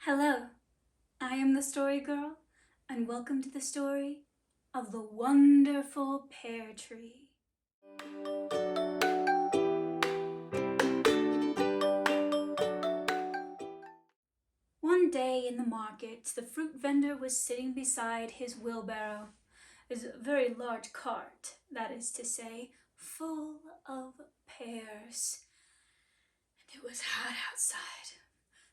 Hello, I am the Story Girl, and welcome to the story of the Wonderful Pear Tree. One day in the market, the fruit vendor was sitting beside his wheelbarrow, his very large cart, that is to say, full of pears. And it was hot outside,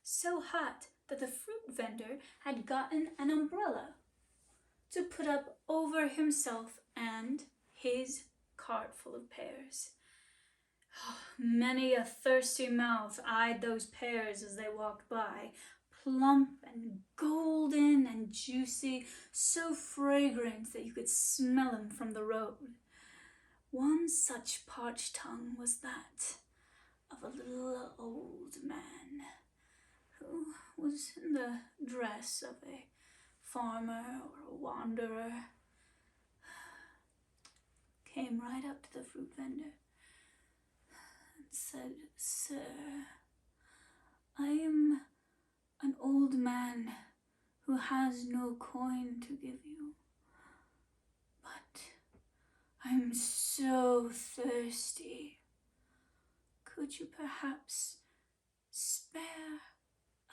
so hot that the fruit vendor had gotten an umbrella to put up over himself and his cart full of pears. Oh, many a thirsty mouth eyed those pears as they walked by, plump and golden and juicy, so fragrant that you could smell them from the road. One such parched tongue was that of a little old man who was in the dress of a farmer or a wanderer. Came right up to the fruit vendor and said, "Sir, I am an old man who has no coin to give you, but I'm so thirsty. Could you perhaps spare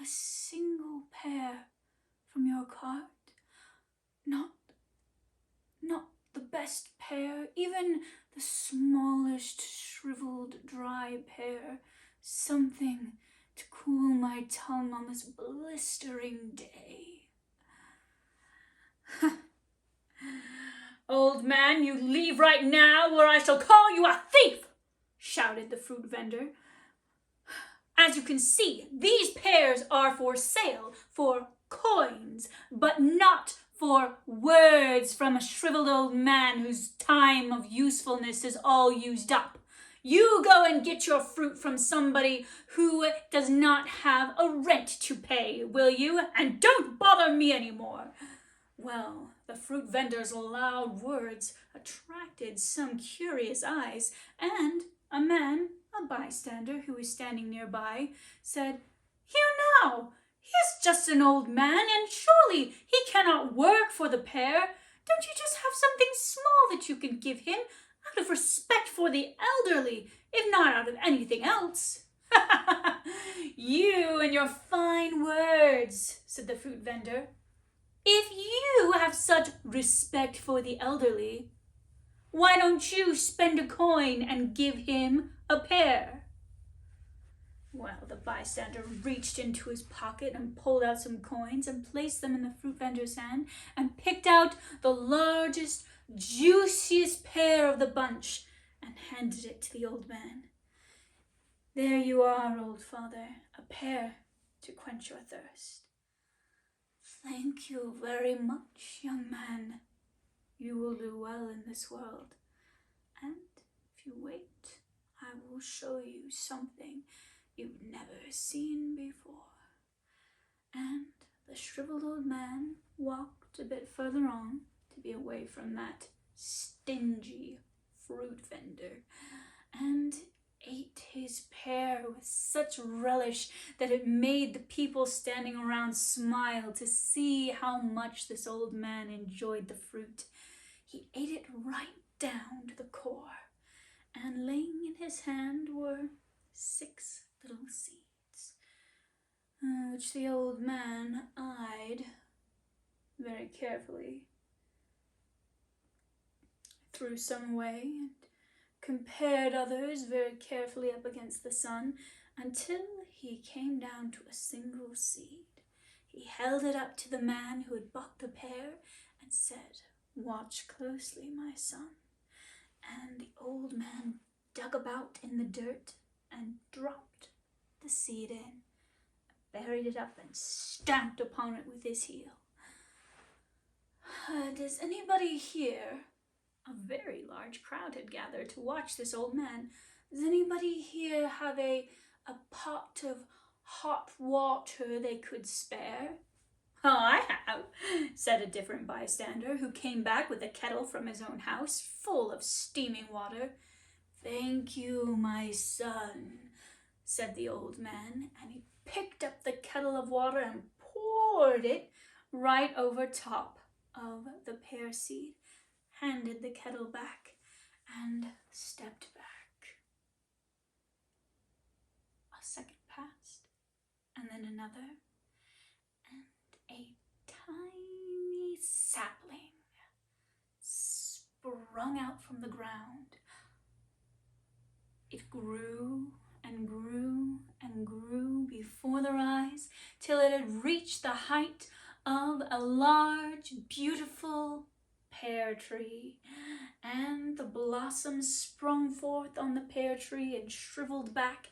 a single pear from your cart? Not the best pear, even the smallest shriveled dry pear, something to cool my tongue on this blistering day." "Old man, you leave right now, or I shall call you a thief!" shouted the fruit vendor. "As you can see, these pears are for sale, for coins, but not for words from a shriveled old man whose time of usefulness is all used up. You go and get your fruit from somebody who does not have a rent to pay, will you? And don't bother me anymore." Well, the fruit vendor's loud words attracted some curious eyes, and a man, a bystander who was standing nearby, said, "You know, he's just an old man, and surely he cannot work for the pear. Don't you just have something small that you can give him, out of respect for the elderly, if not out of anything else?" "You and your fine words," said the fruit vendor. "If you have such respect for the elderly, why don't you spend a coin and give him a pear?" Well, the bystander reached into his pocket and pulled out some coins and placed them in the fruit vendor's hand and picked out the largest, juiciest pear of the bunch and handed it to the old man. "There you are, old father, a pear to quench your thirst." "Thank you very much, young man. You will do well in this world, and if you wait, I will show you something you've never seen before." And the shriveled old man walked a bit further on to be away from that stingy fruit vendor, and ate his pear with such relish that it made the people standing around smile to see how much this old man enjoyed the fruit. He ate it right down to the core, and laying in his hand were 6 little seeds, which the old man eyed very carefully, threw some away, and compared others very carefully up against the sun, until he came down to a single seed. He held it up to the man who had bought the pear and said, "Watch closely, my son." And the old man dug about in the dirt and dropped the seed in, buried it up, and stamped upon it with his heel. Does anybody here? A very large crowd had gathered to watch this old man. Does anybody here have a pot of hot water they could spare? "Oh, I have," said a different bystander, who came back with a kettle from his own house, full of steaming water. "Thank you, my son," said the old man, and he picked up the kettle of water and poured it right over top of the pear seed, handed the kettle back, and stepped back. A second passed, and then another, and a tiny sapling sprung out from the ground. It grew and grew and grew before their eyes till it had reached the height of a large, beautiful pear tree, and the blossoms sprung forth on the pear tree and shriveled back,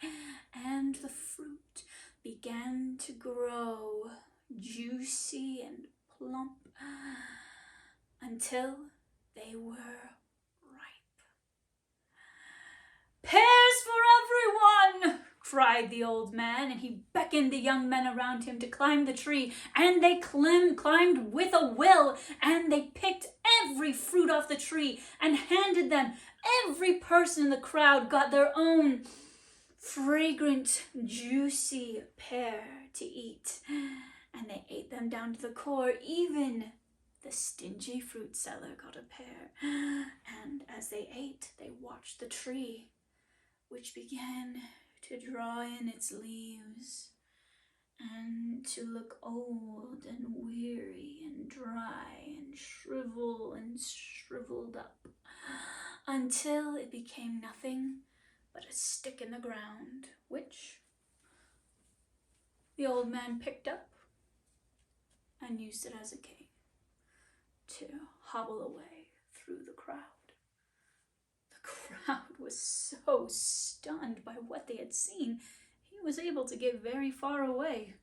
and the fruit began to grow juicy and plump until they were ripe. "Pears for everyone!" cried the old man, and he beckoned the young men around him to climb the tree, and they climbed with a will, and they picked every fruit off the tree and handed them. Every person in the crowd got their own fragrant, juicy pear to eat, and they ate them down to the core. Even the stingy fruit seller got a pear, and as they ate, they watched the tree, which began to draw in its leaves and to look old and weary and dry and shriveled up until it became nothing but a stick in the ground, which the old man picked up and used it as a cane to hobble away through the crowd. The crowd was so stunned by what they had seen, he was able to get very far away,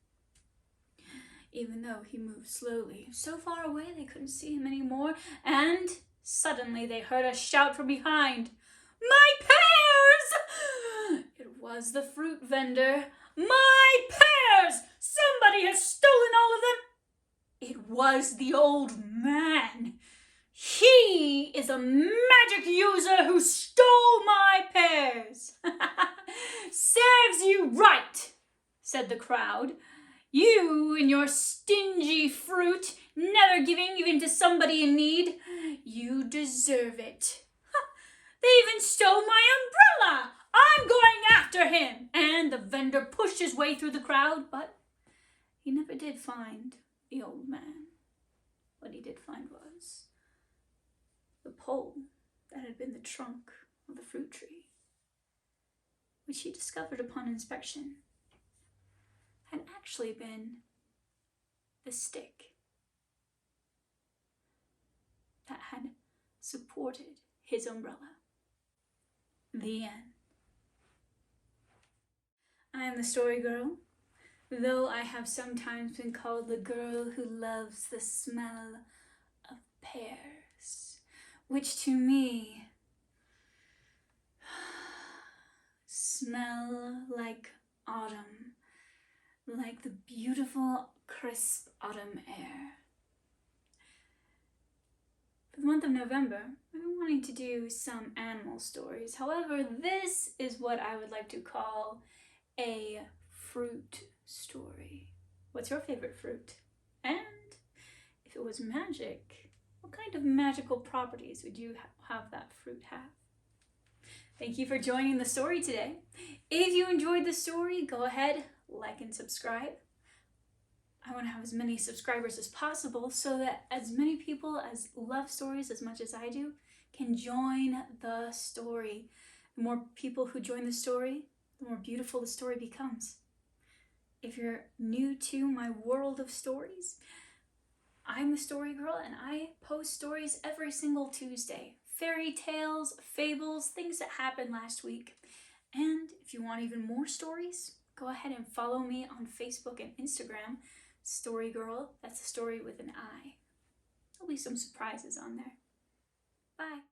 even though he moved slowly. So far away they couldn't see him anymore, and suddenly they heard a shout from behind. "My pears!" It was the fruit vendor. "My pears! Somebody has stolen all of them!" It was the old man. "He is a magic user who stole my pears." "Serves you right," said the crowd. "You and your stingy fruit, never giving even to somebody in need. You deserve it. They even stole my umbrella. I'm going after him." And the vendor pushed his way through the crowd, but he never did find the old man. What he did find was the pole that had been the trunk of the fruit tree, which he discovered upon inspection had actually been the stick that had supported his umbrella. The end. I am the story girl, though I have sometimes been called the girl who loves the smell of pears, which to me smell like autumn, like the beautiful, crisp autumn air. For the month of November, I've been wanting to do some animal stories. However, this is what I would like to call a fruit story. What's your favorite fruit? And if it was magic, what kind of magical properties would you have that fruit have? Thank you for joining the story today. If you enjoyed the story, go ahead, like and subscribe. I want to have as many subscribers as possible so that as many people as love stories as much as I do can join the story. The more people who join the story, the more beautiful the story becomes. If you're new to my world of stories, I'm the story girl and I post stories every single Tuesday. Fairy tales, fables, things that happened last week. And if you want even more stories, go ahead and follow me on Facebook and Instagram, Story Girl. That's a story with an I. There'll be some surprises on there. Bye.